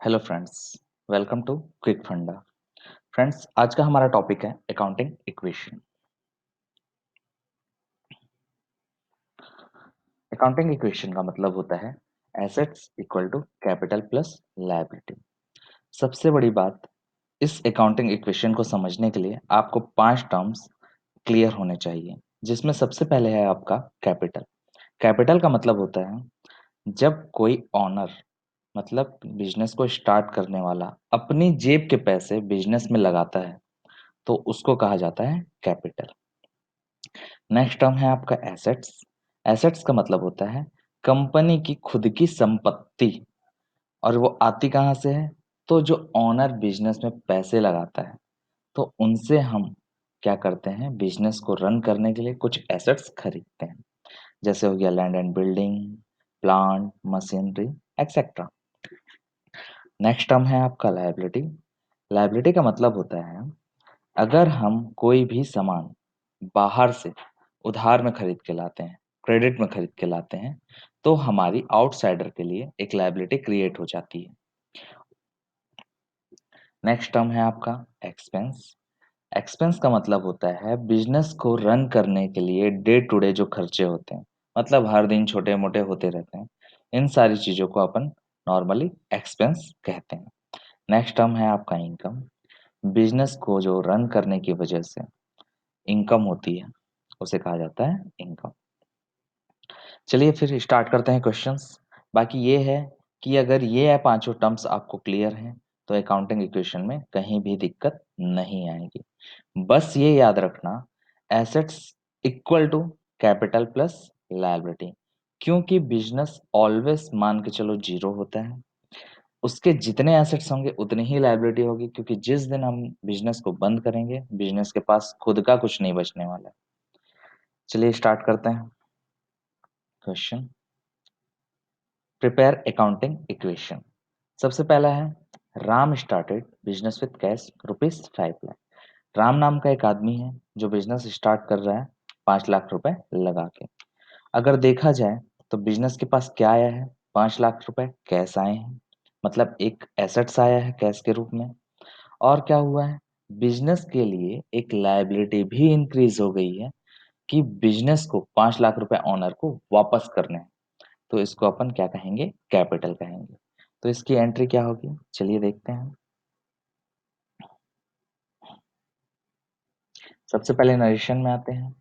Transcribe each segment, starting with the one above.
Hello friends, welcome to quick funda. Friends, आज का हमारा टॉपिक है अकाउंटिंग इक्वेशन। अकाउंटिंग इक्वेशन का मतलब होता है assets equal to capital plus liability. सबसे बड़ी बात, इस अकाउंटिंग इक्वेशन को समझने के लिए आपको 5 टर्म्स क्लियर होने चाहिए, जिसमें सबसे पहले है आपका कैपिटल। कैपिटल का मतलब होता है जब कोई ऑनर, मतलब बिजनेस को स्टार्ट करने वाला, अपनी जेब के पैसे बिजनेस में लगाता है तो उसको कहा जाता है कैपिटल। नेक्स्ट टर्म है आपका एसेट्स। एसेट्स का मतलब होता है कंपनी की खुद की संपत्ति, और वो आती कहाँ से है? तो जो ओनर बिजनेस में पैसे लगाता है तो उनसे हम क्या करते हैं, बिजनेस को रन करने के लिए कुछ एसेट्स खरीदते हैं। जैसे हो गया land and building, plant, machinery, etcetera. Next term है आपका लायबिलिटी। लायबिलिटी का मतलब होता है अगर हम कोई भी सामान बाहर से उधार में खरीद के लाते हैं, क्रेडिट में खरीद के लाते हैं, तो हमारी आउटसाइडर के लिए एक लायबिलिटी क्रिएट हो जाती है। नेक्स्ट टर्म है आपका एक्सपेंस। एक्सपेंस का मतलब होता है बिजनेस को रन करने के लिए डे टू डे जो खर्चे होते हैं, मतलब हर दिन छोटे मोटे होते रहते हैं, इन सारी चीजों को अपन नॉर्मली एक्सपेंस कहते हैं। नेक्स्ट टर्म है आपका इनकम। बिजनेस को जो रन करने की वजह से इनकम होती है उसे कहा जाता है इनकम। चलिए फिर स्टार्ट करते हैं क्वेश्चंस। बाकी ये है कि अगर ये पांचों टर्म्स आपको क्लियर हैं तो अकाउंटिंग इक्वेशन में कहीं भी दिक्कत नहीं आएगी। बस ये याद रखना, assets equal to capital plus liability, क्योंकि बिजनेस ऑलवेज मान के चलो जीरो होता है। उसके जितने एसेट्स होंगे उतनी ही लायबिलिटी होगी, क्योंकि जिस दिन हम बिजनेस को बंद करेंगे बिजनेस के पास खुद का कुछ नहीं बचने वाला है। चलिए स्टार्ट करते हैं क्वेश्चन। Prepare accounting equation. सबसे पहला है Ram started business with cash ₹5 lakh. Ram नाम का एक आदमी है जो बिजनेस स्टार्ट कर रहा है 5 लाख रुपए लगा के। अगर देखा जाए तो बिजनेस के पास क्या आया है, 5 लाख रुपए कैश आए हैं, मतलब एक एसेट्स आया है कैश के रूप में। और क्या हुआ है, बिजनेस के लिए एक लायबिलिटी भी इंक्रीज हो गई है कि बिजनेस को 5 लाख रुपए ओनर को वापस करने हैं। तो इसको अपन क्या कहेंगे, कैपिटल कहेंगे। तो इसकी एंट्री क्या होगी, चलिए देखते हैं। सबसे पहले नरेशन में आते हैं।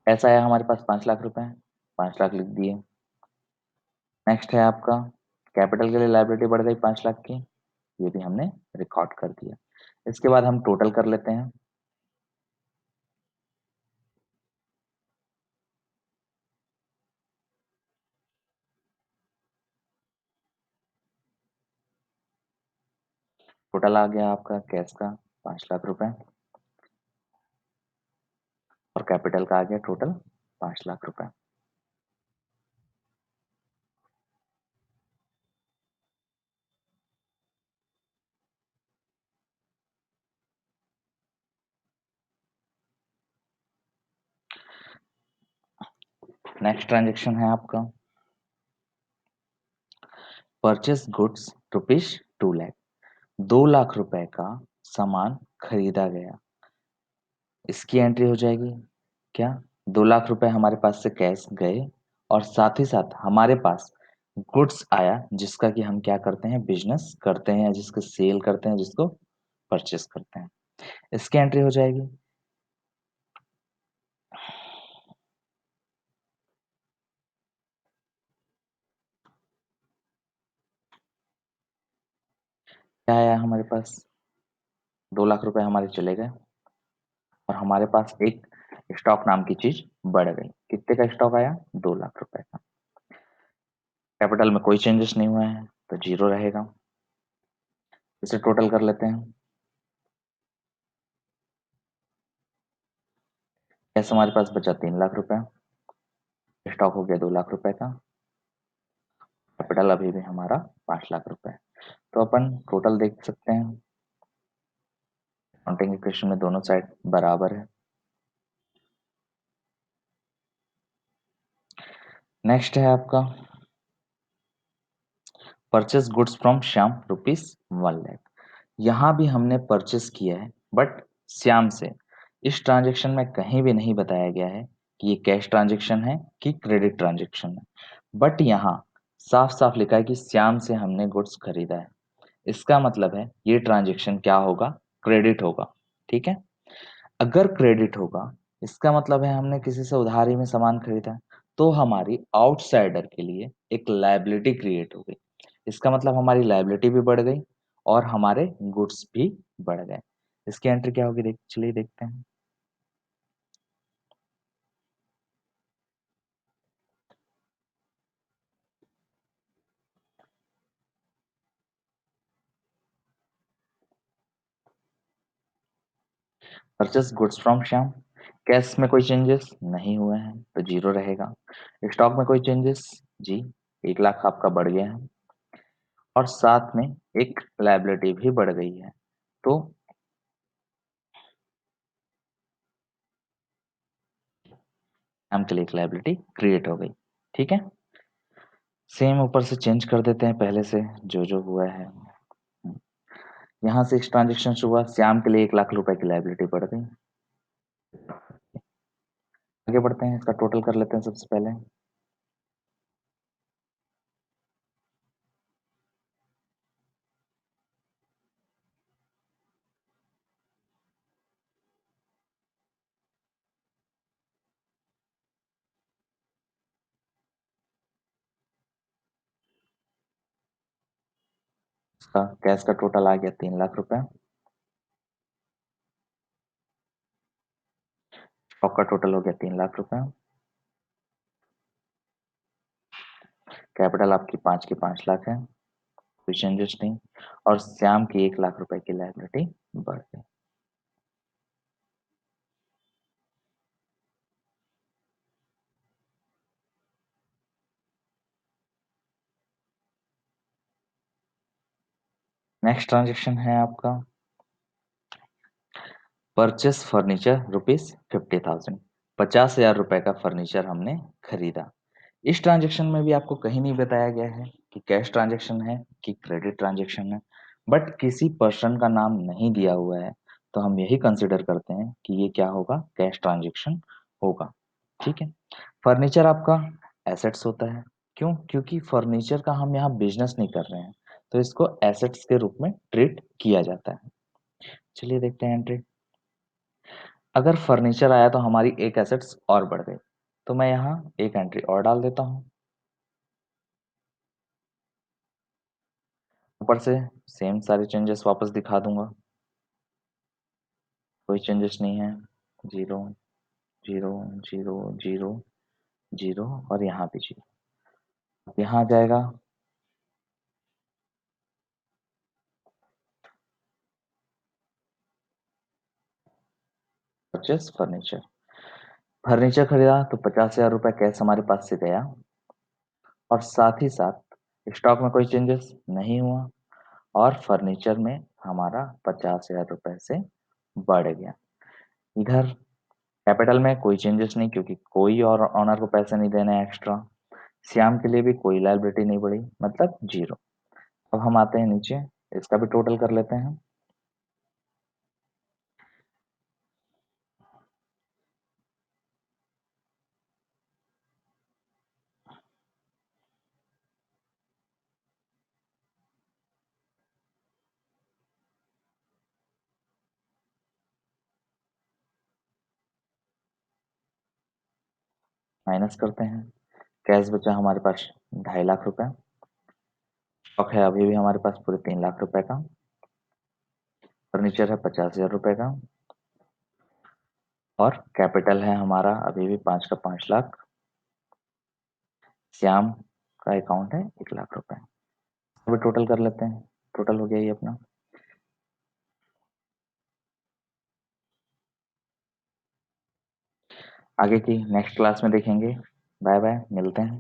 ऐसा है हमारे पास 5 लाख रुपए हैं, 5 लाख लिख दिए। नेक्स्ट है आपका कैपिटल के लिए लायबिलिटी बढ़ गई 5 लाख की, ये भी हमने रिकॉर्ड कर दिया। इसके बाद हम टोटल कर लेते हैं। टोटल आ गया आपका कैश का 5 लाख रुपए, और कैपिटल का आ गया टोटल 5 लाख रुपए। नेक्स्ट ट्रांजेक्शन है आपका परचेस गुड्स ₹2 लाख। 2 लाख रुपए का सामान खरीदा गया, इसकी एंट्री हो जाएगी क्या, 2 लाख रुपए हमारे पास से कैश गए, और साथ ही साथ हमारे पास गुड्स आया जिसका कि हम क्या करते हैं, बिजनेस करते हैं, जिसको सेल करते हैं, जिसको परचेस करते हैं, इसकी एंट्री हो जाएगी। क्या आया हमारे पास, 2 लाख रुपए हमारे चले गए, और हमारे पास एक स्टॉक नाम की चीज बढ़ गई। कितने का स्टॉक आया, 2 लाख रुपए का। कैपिटल में कोई चेंजेस नहीं हुआ है तो जीरो रहेगा। इसे टोटल कर लेते हैं। कैसे हमारे पास बचा 3 लाख रुपए, स्टॉक हो गया 2 लाख रुपए का, कैपिटल अभी भी हमारा 5 लाख रुपए है। तो अपन टोटल देख सकते हैं, काउंटिंग इक्वेशन में दोनों साइड बराबर है। नेक्स्ट है आपका परचेस गुड्स फ्रॉम श्याम ₹1,00,000। यहाँ भी हमने परचेस किया है बट श्याम से। इस ट्रांजैक्शन में कहीं भी नहीं बताया गया है कि ये कैश ट्रांजैक्शन है कि क्रेडिट ट्रांजैक्शन है, बट यहाँ साफ साफ लिखा है कि श्याम से हमने गुड्स खरीदा है। इसका मतलब है ये ट्रांजैक्शन क्या होगा, क्रेडिट होगा। ठीक है, अगर क्रेडिट होगा इसका मतलब है हमने किसी से उधारी में सामान खरीदा है, तो हमारी आउटसाइडर के लिए एक लायबिलिटी क्रिएट हो गई। इसका मतलब हमारी लायबिलिटी भी बढ़ गई और हमारे गुड्स भी बढ़ गए। इसकी एंट्री क्या होगी, चलिए देखते हैं। Purchase goods from Shyam. Cash में कोई चेंजेस नहीं हुए हैं तो जीरो रहेगा। स्टॉक में कोई चेंजेस, जी 1,00,000 आपका बढ़ गया है और साथ में एक लायबिलिटी भी बढ़ गई है, तो हम के लिए एक लायबिलिटी क्रिएट हो गई। ठीक है, सेम ऊपर से चेंज कर देते हैं पहले से जो जो हुआ है। यहाँ से इस ट्रांजेक्शन से हुआ, श्याम के लिए 1,00,000 रुपए की लायबिलिटी बढ़ गई। आगे बढ़ते हैं, इसका टोटल कर लेते हैं सबसे पहले। इसका कैश का टोटल आ गया 3,00,000 रुपए। स्टॉक का टोटल हो गया 3,00,000 रुपए। कैपिटल आपकी 5 की 5,00,000 है, कोई चेंजेस नहीं। और श्याम की 1,00,000 रुपए की लायबिलिटी बढ़ गई। नेक्स्ट ट्रांजेक्शन है आपका परचेस फर्नीचर ₹50,000। 50,000 रुपए का फर्नीचर हमने खरीदा। इस ट्रांजैक्शन में भी आपको कहीं नहीं बताया गया है कि कैश ट्रांजैक्शन है कि क्रेडिट ट्रांजैक्शन है, बट किसी पर्सन का नाम नहीं दिया हुआ है, तो हम यही कंसिडर करते हैं कि ये क्या होगा, कैश ट्रांजैक्शन होगा। ठीक है, फर्नीचर आपका एसेट्स होता है। क्यों? क्योंकि फर्नीचर का हम यहाँ बिजनेस नहीं कर रहे हैं, तो इसको एसेट्स के रूप में ट्रीट किया जाता है। चलिए देखते हैं एंट्री। अगर फर्नीचर आया तो हमारी एक एसेट्स और बढ़ गई, तो मैं यहाँ एक एंट्री और डाल देता हूँ। ऊपर से सेम सारे चेंजेस वापस दिखा दूंगा, कोई चेंजेस नहीं है। Zero, zero, zero, zero, zero और यहाँ भी जीरो। यहाँ आ जाएगा परचेस फर्नीचर। फर्नीचर खरीदा तो 50,000 रुपए कैश हमारे पास से गया और साथ ही साथ स्टॉक में कोई चेंजेस नहीं हुआ और फर्नीचर में हमारा 50,000 रुपए से बढ़ गया। इधर कैपिटल में कोई चेंजेस नहीं, क्योंकि कोई और ऑनर को पैसे नहीं देने एक्स्ट्रा। श्याम के लिए भी कोई लायबिलिटी नहीं बढ़ी, मतलब जीरो। अब हम आते हैं नीचे, इसका भी टोटल कर लेते हैं। माइनस करते हैं। कैश बचा हमारे पास 2,50,000 रुपए। स्टॉक है अभी भी हमारे पास पूरे 3,00,000 रुपए का। फर्नीचर है 50,000 रुपए का और कैपिटल है हमारा अभी भी 5 का 5,00,000। श्याम का अकाउंट है 1,00,000 रुपए। अभी टोटल कर लेते हैं, टोटल हो गया ये अपना। आगे की नेक्स्ट क्लास में देखेंगे। बाय बाय, मिलते हैं।